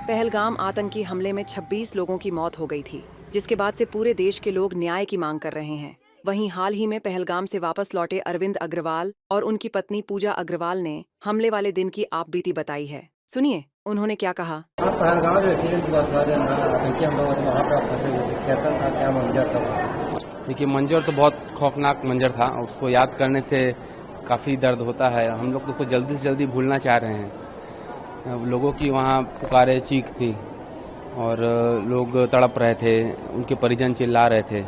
पहलगाम आतंकी हमले में 26 लोगों की मौत हो गई थी, जिसके बाद से पूरे देश के लोग न्याय की मांग कर रहे हैं। वहीं हाल ही में पहलगाम से वापस लौटे अरविंद अग्रवाल और उनकी पत्नी पूजा अग्रवाल ने हमले वाले दिन की आपबीती बताई है। सुनिए उन्होंने क्या कहा। पहलगाम जो एक्सीडेंट हुआ था, आतंकी हमला हुआ था, वहाँ पर आप फंसे हुए थे, कैसा था, क्या मंजर था? देखिए, मंजर तो बहुत खौफनाक मंजर था। उसको याद करने से काफ़ी दर्द होता है। हम लोग उसको जल्दी से जल्दी भूलना चाह रहे हैं। लोगों की वहाँ पुकारे चीख थी और लोग तड़प रहे थे, उनके परिजन चिल्ला रहे थे।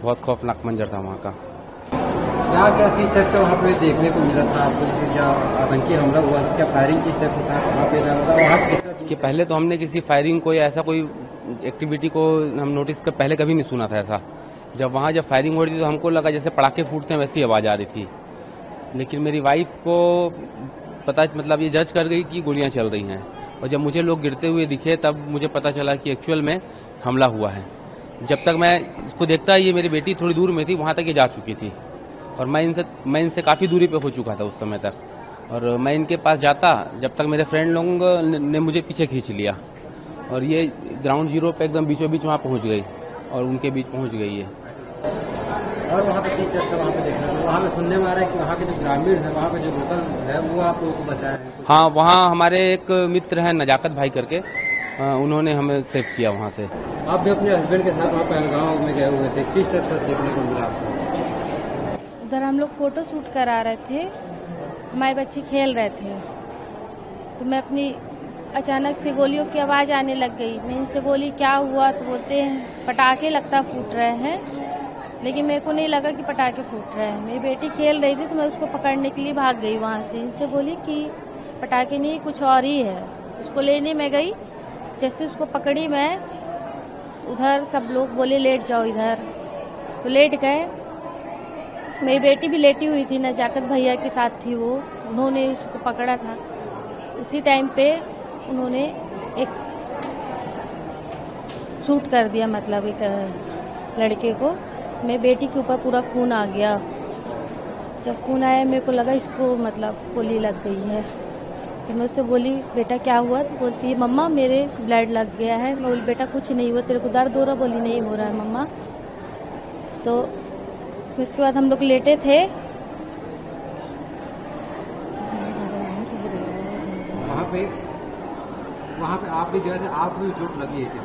बहुत खौफनाक मंजर था वहाँ का। क्या क्या चीज़ टाइप का वहाँ पे देखने को मिला था आपको? जैसे जहाँ आतंकी हमला हुआ था, क्या फायरिंग किस टाइप का था वहाँ पे? वहाँ कि पहले तो हमने किसी फायरिंग को या ऐसा कोई एक्टिविटी को हम नोटिस कर पहले कभी नहीं सुना था ऐसा। जब फायरिंग हो रही थी तो हमको लगा जैसे पटाखे फूटते हैं वैसी आवाज़ आ रही थी, लेकिन मेरी वाइफ को पता ये जज कर गई कि गोलियां चल रही हैं। और जब मुझे लोग गिरते हुए दिखे तब मुझे पता चला कि एक्चुअल में हमला हुआ है। जब तक मैं इसको देखता, ये मेरी बेटी थोड़ी दूर में थी, वहाँ तक ये जा चुकी थी और मैं इनसे काफ़ी दूरी पे हो चुका था उस समय तक। और मैं इनके पास जाता जब तक मेरे फ्रेंड लोगों ने मुझे पीछे खींच लिया और ये ग्राउंड जीरो पे एकदम बीचों बीच वहाँ पहुँच गई और उनके बीच पहुँच गई है। और वहाँ पे किस टाइप का वहाँ पे देखना, वहाँ पे सुनने में आ रहा है कि वहाँ के जो ग्रामीण है, वहाँ पे जो लोकल है, वो आप लोगों को बचाया है? हाँ, वहाँ हमारे एक मित्र हैं नजाकत भाई करके, उन्होंने हमें सेव किया वहाँ से। आप भी अपने हस्बैंड के साथ वहाँ पहलगाम में गए हुए थे, किस टाइप का देखने को मिला आपको? उधर हम लोग फोटो शूट करा रहे थे, हमारे बच्चे खेल रहे थे, तो मैं अपनी अचानक से गोलियों की आवाज़ आने लग गई। मैं इनसे बोली क्या हुआ, तो बोलते हैं पटाखे लगता फूट रहे हैं, लेकिन मेरे को नहीं लगा कि पटाखे फूट रहे हैं। मेरी बेटी खेल रही थी तो मैं उसको पकड़ने के लिए भाग गई वहाँ से। इनसे बोली कि पटाखे नहीं, कुछ और ही है। उसको लेने में गई, जैसे उसको पकड़ी मैं, उधर सब लोग बोले लेट जाओ इधर, तो लेट गए। मेरी बेटी भी लेटी हुई थी, नजाकत भैया के साथ थी वो, उन्होंने उसको पकड़ा था। उसी टाइम पे उन्होंने एक शूट कर दिया, एक लड़के को। मेरी बेटी के ऊपर पूरा खून आ गया। जब खून आया मेरे को लगा इसको गोली लग गई है। तो मैं उससे बोली बेटा क्या हुआ, तो बोलती है मम्मा मेरे ब्लड लग गया है। मैं बोली बेटा कुछ नहीं हुआ, तेरे को दर्द हो रहा? बोली नहीं हो रहा है मम्मा। तो उसके बाद हम लोग लेटे थे। वहाँ पे आप भी गए थे, आपको भी चोट लगी है क्या?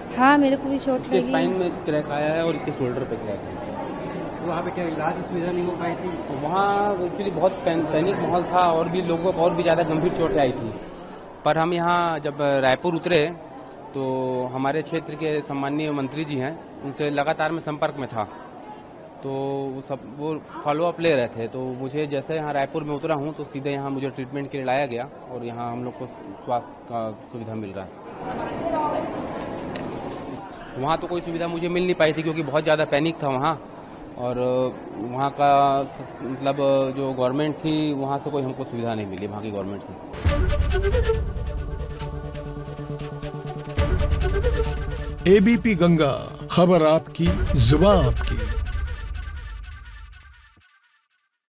हाँ, मेरे को भी चोट इसके लगी। स्पाइन में क्रैक आया है और इसके शोल्डर पे क्रैक है। तो वहाँ पे क्या इलाज की सुविधा नहीं हो पाई थी? तो वहाँ एक्चुअली बहुत पैनिक माहौल था और भी लोगों को और भी ज़्यादा गंभीर चोटें आई थी। पर हम यहाँ जब रायपुर उतरे तो हमारे क्षेत्र के सम्मानीय मंत्री जी हैं, उनसे लगातार मैं संपर्क में था, तो वो फॉलोअप ले रहे थे। तो मुझे जैसे यहाँ रायपुर में उतरा हूँ तो सीधे यहाँ मुझे ट्रीटमेंट के लिए लाया गया और यहाँ हम लोग को स्वास्थ्य का सुविधा मिल रहा है। वहाँ तो कोई सुविधा मुझे मिल नहीं पाई थी क्योंकि बहुत ज़्यादा पैनिक था वहाँ, और वहाँ का जो गवर्नमेंट थी वहाँ से कोई हमको सुविधा नहीं मिली, वहाँ की गवर्नमेंट से। एबीपी गंगा, खबर आपकी, जुबान आपकी।